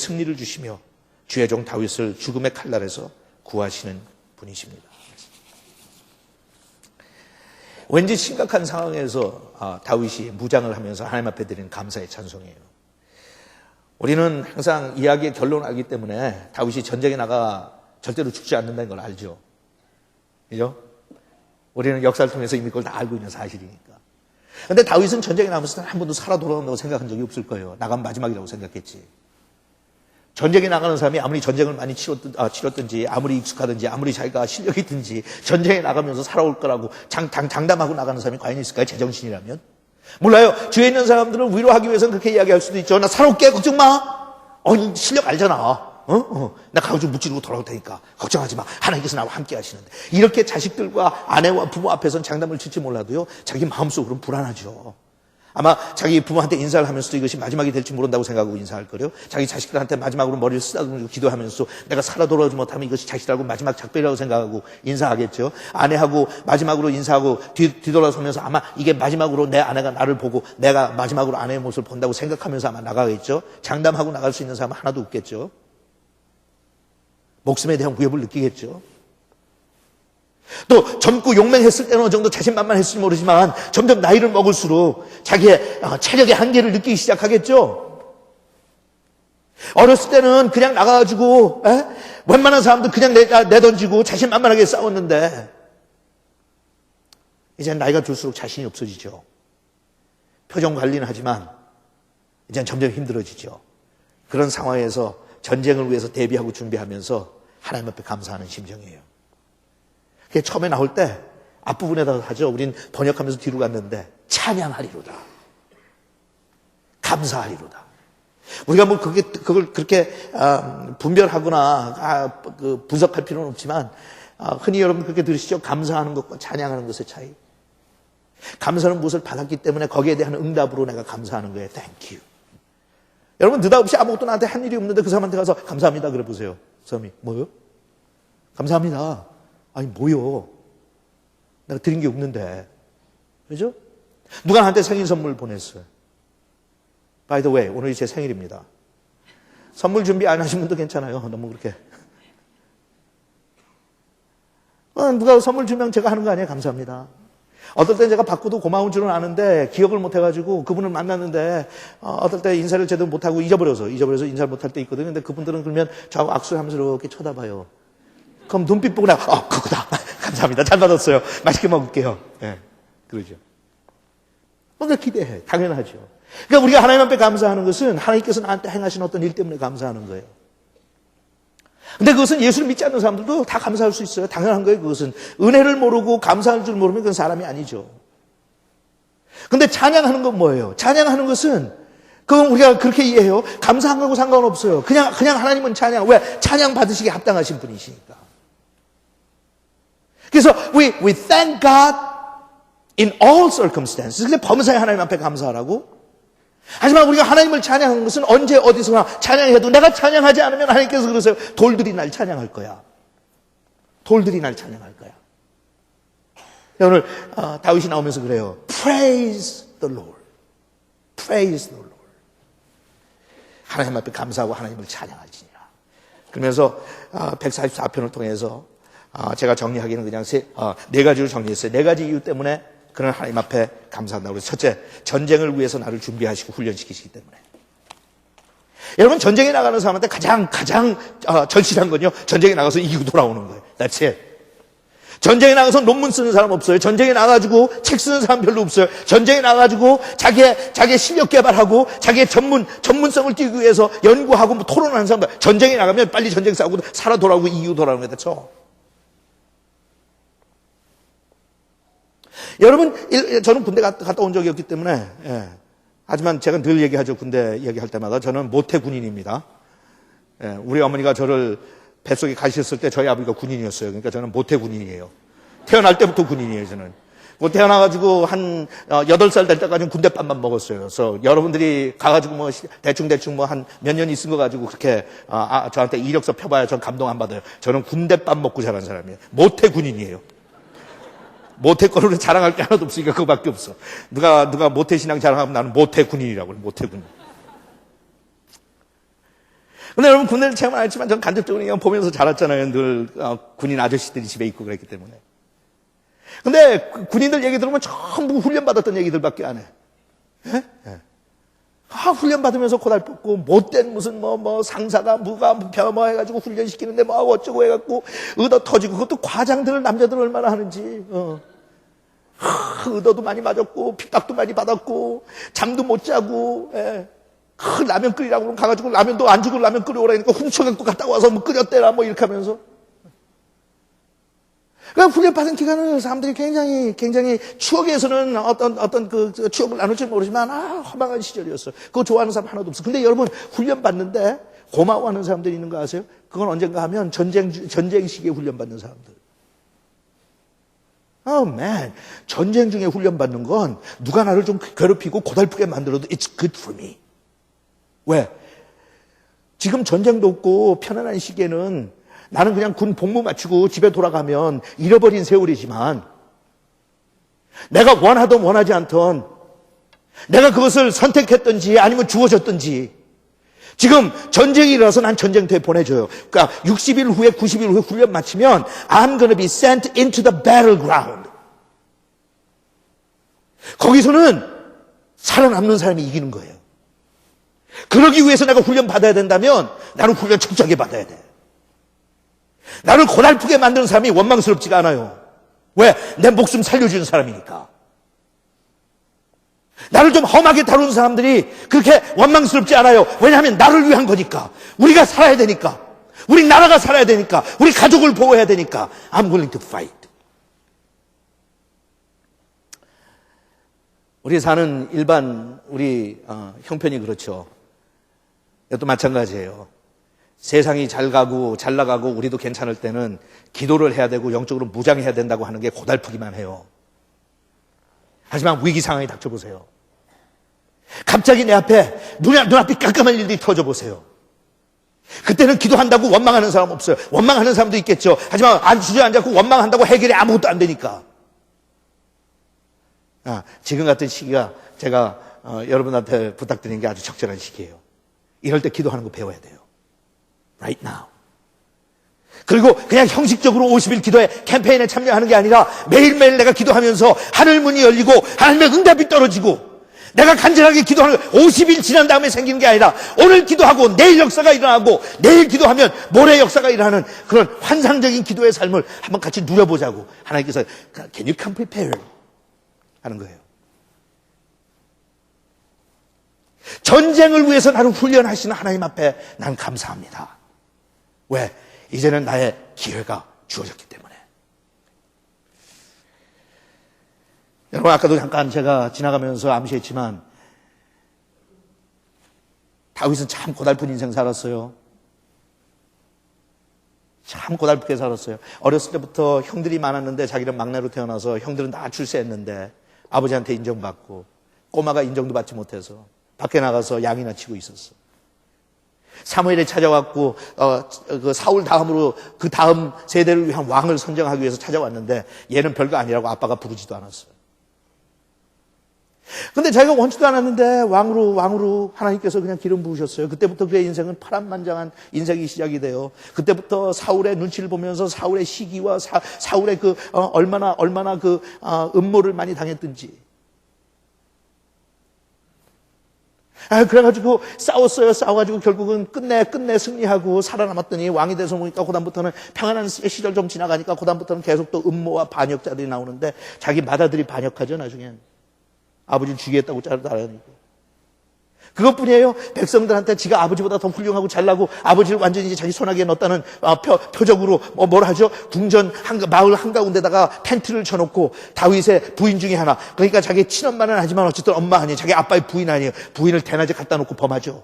승리를 주시며 주의 종 다윗을 죽음의 칼날에서 구하시는 분이십니다. 왠지 심각한 상황에서 다윗이 무장을 하면서 하나님 앞에 드리는 감사의 찬송이에요. 우리는 항상 이야기의 결론을 알기 때문에 다윗이 전쟁에 나가 절대로 죽지 않는다는 걸 알죠. 그죠? 우리는 역사를 통해서 이미 그걸 다 알고 있는 사실이니까. 근데 다윗은 전쟁에 나가면서 한 번도 살아 돌아온다고 생각한 적이 없을 거예요. 나가면 마지막이라고 생각했지. 전쟁에 나가는 사람이 아무리 전쟁을 많이 치렀든지, 아무리 익숙하든지, 아무리 자기가 실력이 있든지, 전쟁에 나가면서 살아올 거라고 장담하고 나가는 사람이 과연 있을까요? 제정신이라면? 몰라요. 주위에 있는 사람들은 위로하기 위해서는 그렇게 이야기할 수도 있죠. 나 살아올게, 걱정 마. 실력 알잖아. 나 가가지고 무찌르고 돌아올 테니까 걱정하지 마. 하나님께서 나와 함께 하시는데. 이렇게 자식들과 아내와 부모 앞에서는 장담을 칠지 몰라도요, 자기 마음속으로는 불안하죠. 아마 자기 부모한테 인사를 하면서도 이것이 마지막이 될지 모른다고 생각하고 인사할 거래요. 자기 자식들한테 마지막으로 머리를 쓰다듬고 기도하면서 내가 살아 돌아오지 못하면 이것이 자식들하고 마지막 작별이라고 생각하고 인사하겠죠. 아내하고 마지막으로 인사하고 뒤돌아서면서 아마 이게 마지막으로 내 아내가 나를 보고 내가 마지막으로 아내의 모습을 본다고 생각하면서 아마 나가겠죠. 장담하고 나갈 수 있는 사람은 하나도 없겠죠. 목숨에 대한 위협을 느끼겠죠. 또 젊고 용맹했을 때는 어느 정도 자신만만했을지 모르지만 점점 나이를 먹을수록 자기의 체력의 한계를 느끼기 시작하겠죠. 어렸을 때는 그냥 나가가지고 웬만한 사람도 그냥 내던지고 자신만만하게 싸웠는데 이제 나이가 들수록 자신이 없어지죠. 표정 관리는 하지만 이제 점점 힘들어지죠. 그런 상황에서 전쟁을 위해서 대비하고 준비하면서 하나님 앞에 감사하는 심정이에요. 처음에 나올 때 앞부분에다 하죠. 우린 번역하면서 뒤로 갔는데 찬양하리로다. 감사하리로다. 우리가 뭐 그걸 그렇게 분별하거나 분석할 필요는 없지만 흔히 여러분 그렇게 들으시죠. 감사하는 것과 찬양하는 것의 차이. 감사는 무엇을 받았기 때문에 거기에 대한 응답으로 내가 감사하는 거예요. Thank you. 여러분 느닷없이 아무것도 나한테 한 일이 없는데 그 사람한테 가서 감사합니다 그래 보세요. 그 사람이 뭐요? 감사합니다. 아니 뭐요? 내가 드린 게 없는데. 그죠? 누가 나한테 생일 선물 보냈어요. By the way, 오늘이 제 생일입니다. 선물 준비 안 하신 분도 괜찮아요. 너무 그렇게. 누가 선물 주면 제가 하는 거 아니에요? 감사합니다. 어떨 땐 제가 받고도 고마운 줄은 아는데 기억을 못 해가지고 그분을 만났는데 어떨 때 인사를 제대로 못하고 잊어버려서 인사를 못할 때 있거든요. 근데 그분들은 그러면 저하고 악수를 하면서 이렇게 쳐다봐요. 그럼 눈빛 보고 내가 그거다. 감사합니다. 잘 받았어요. 맛있게 먹을게요. 네, 그러죠. 뭔가 기대해. 당연하죠. 그러니까 우리가 하나님 앞에 감사하는 것은 하나님께서 나한테 행하신 어떤 일 때문에 감사하는 거예요. 근데 그것은 예수를 믿지 않는 사람들도 다 감사할 수 있어요. 당연한 거예요. 그것은 은혜를 모르고 감사할 줄 모르면 그건 사람이 아니죠. 근데 찬양하는 건 뭐예요? 찬양하는 것은 그건 우리가 그렇게 이해해요. 감사한 거하고 상관없어요. 그냥 하나님은 찬양. 왜? 찬양 받으시기에 합당하신 분이시니까. 그래서 we thank God in all circumstances. 근데 범사에 하나님 앞에 감사하라고. 하지만 우리가 하나님을 찬양하는 것은 언제 어디서나 찬양해도 내가 찬양하지 않으면 하나님께서 그러세요. 돌들이 날 찬양할 거야. 돌들이 날 찬양할 거야. 오늘 다윗이 나오면서 그래요. Praise the Lord. Praise the Lord. 하나님 앞에 감사하고 하나님을 찬양하지니라. 그러면서 144편을 통해서 제가 정리하기는 그냥 네 가지로 정리했어요. 네 가지 이유 때문에 그런 하나님 앞에 감사한다고 그래서 첫째, 전쟁을 위해서 나를 준비하시고 훈련시키시기 때문에. 여러분 전쟁에 나가는 사람한테 가장 절실한 건요. 전쟁에 나가서 이기고 돌아오는 거예요. That's it. 전쟁에 나가서 논문 쓰는 사람 없어요. 전쟁에 나가가지고 책 쓰는 사람 별로 없어요. 전쟁에 나가가지고 자기의 실력 개발하고 자기의 전문성을 띄우기 위해서 연구하고 뭐 토론하는 사람. 전쟁에 나가면 빨리 전쟁 싸우고 살아 돌아오고 이기고 돌아오는 거다. 쳐. 여러분, 저는 군대 갔다 온 적이 없기 때문에, 하지만 제가 늘 얘기하죠. 군대 얘기할 때마다 저는 모태 군인입니다. 우리 어머니가 저를 뱃속에 가셨을 때 저희 아버지가 군인이었어요. 그러니까 저는 모태 군인이에요. 태어날 때부터 군인이에요, 저는. 뭐 태어나가지고 한 8살 될 때까지는 군대밥만 먹었어요. 그래서 여러분들이 가가지고 뭐 대충 뭐 한 몇 년 있은 거 가지고 그렇게, 저한테 이력서 펴봐야 전 감동 안 받아요. 저는 군대밥 먹고 자란 사람이에요. 모태 군인이에요. 모태 거로 자랑할 게 하나도 없으니까 그거밖에 없어. 누가 모태 신앙 자랑하면 나는 모태 군인이라고 그래. 모태 군인. 근데 여러분 군대를 체험 안 했지만 전 간접적으로 그냥 보면서 자랐잖아요. 늘 군인 아저씨들이 집에 있고 그랬기 때문에. 근데 군인들 얘기 들으면 전부 훈련받았던 얘기들밖에 안 해. 예? 예. 훈련 받으면서 고달팠고, 못된 무슨 상사가 무가 뭐 해가지고 훈련시키는데 뭐 어쩌고 해갖고, 의도 터지고, 그것도 과장들, 남자들 얼마나 하는지, 의도도 많이 맞았고, 핍박도 많이 받았고, 잠도 못 자고, 예. 라면 끓이라고 가가지고 라면도 안 주고 라면 끓여오라니까 훔쳐갖고 갔다 와서 뭐 끓였대라 뭐 이렇게 하면서. 그러니까 훈련받은 기간을 사람들이 굉장히 추억에서는 어떤 그 추억을 나눌지 모르지만, 허망한 시절이었어. 그거 좋아하는 사람 하나도 없어. 근데 여러분, 훈련받는데 고마워하는 사람들이 있는 거 아세요? 그건 언젠가 하면 전쟁 시기에 훈련받는 사람들. man. 전쟁 중에 훈련받는 건 누가 나를 좀 괴롭히고 고달프게 만들어도 it's good for me. 왜? 지금 전쟁도 없고 편안한 시기에는 나는 그냥 군 복무 마치고 집에 돌아가면 잃어버린 세월이지만 내가 원하든 원하지 않든 내가 그것을 선택했든지 아니면 주어졌든지 지금 전쟁이 일어나서 난 전쟁터에 보내줘요. 그러니까 60일 후에 90일 후에 훈련 마치면 I'm going to be sent into the battleground. 거기서는 살아남는 사람이 이기는 거예요. 그러기 위해서 내가 훈련 받아야 된다면 나는 훈련 철저하게 받아야 돼. 나를 고달프게 만드는 사람이 원망스럽지가 않아요. 왜? 내 목숨 살려주는 사람이니까. 나를 좀 험하게 다루는 사람들이 그렇게 원망스럽지 않아요. 왜냐하면 나를 위한 거니까. 우리가 살아야 되니까. 우리 나라가 살아야 되니까. 우리 가족을 보호해야 되니까. I'm willing to fight. 우리 사는 일반 우리 형편이 그렇죠. 이것도 마찬가지예요. 세상이 잘 가고 잘 나가고 우리도 괜찮을 때는 기도를 해야 되고 영적으로 무장해야 된다고 하는 게 고달프기만 해요. 하지만 위기 상황이 닥쳐보세요. 갑자기 내 앞에 눈앞이 깜깜한 일들이 터져보세요. 그때는 기도한다고 원망하는 사람 없어요. 원망하는 사람도 있겠죠. 하지만 주저앉았고 원망한다고 해결이 아무것도 안 되니까. 지금 같은 시기가 제가 여러분한테 부탁드리는 게 아주 적절한 시기예요. 이럴 때 기도하는 거 배워야 돼요. Right now. 그리고 그냥 형식적으로 50일 기도에 캠페인에 참여하는 게 아니라 매일매일 내가 기도하면서 하늘 문이 열리고 하나님의 응답이 떨어지고 내가 간절하게 기도하는 50일 지난 다음에 생기는 게 아니라 오늘 기도하고 내일 역사가 일어나고 내일 기도하면 모레 역사가 일어나는 그런 환상적인 기도의 삶을 한번 같이 누려보자고 하나님께서 Can you come prepared? 하는 거예요. 전쟁을 위해서 나를 훈련하시는 하나님 앞에 난 감사합니다. 왜? 이제는 나의 기회가 주어졌기 때문에. 여러분 아까도 잠깐 제가 지나가면서 암시했지만 다윗은 참 고달픈 인생 살았어요. 참 고달프게 살았어요. 어렸을 때부터 형들이 많았는데 자기는 막내로 태어나서 형들은 다 출세했는데 아버지한테 인정받고 꼬마가 인정도 받지 못해서 밖에 나가서 양이나 치고 있었어. 사무엘이 찾아왔고 그 사울 다음으로 그 다음 세대를 위한 왕을 선정하기 위해서 찾아왔는데 얘는 별거 아니라고 아빠가 부르지도 않았어요. 근데 자기가 원치도 않았는데 왕으로 하나님께서 그냥 기름 부으셨어요. 그때부터 그의 인생은 파란만장한 인생이 시작이 돼요. 그때부터 사울의 눈치를 보면서 사울의 시기와 사울의 그 얼마나 그 음모를 많이 당했든지. 그래가지고 싸워가지고 결국은 끝내 승리하고 살아남았더니 왕이 돼서 보니까 그다음부터는 평안한 시절 좀 지나가니까 그다음부터는 계속 또 음모와 반역자들이 나오는데 자기 맏아들이 반역하죠, 나중엔. 아버지를 죽이겠다고 따라다니고. 그것뿐이에요. 백성들한테 지가 아버지보다 더 훌륭하고 잘나고 아버지를 완전히 자기 손아귀에 넣었다는 표적으로 뭘 하죠? 궁전 마을 한가운데다가 텐트를 쳐놓고 다윗의 부인 중에 하나, 그러니까 자기 친엄마는 하지만 어쨌든 엄마 아니에요. 자기 아빠의 부인 아니에요. 부인을 대낮에 갖다 놓고 범하죠.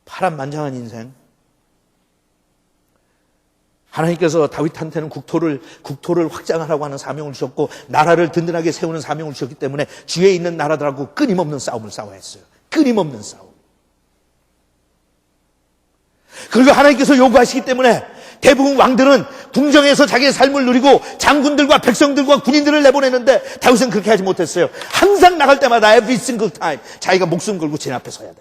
파란만장한 인생. 하나님께서 다윗한테는 국토를 확장하라고 하는 사명을 주셨고 나라를 든든하게 세우는 사명을 주셨기 때문에 주위에 있는 나라들하고 끊임없는 싸움을 싸워야 했어요. 끊임없는 싸움. 그리고 하나님께서 요구하시기 때문에 대부분 왕들은 궁정에서 자기의 삶을 누리고 장군들과 백성들과 군인들을 내보내는데 다윗은 그렇게 하지 못했어요. 항상 나갈 때마다 every single time 자기가 목숨 걸고 제 앞에 서야 돼.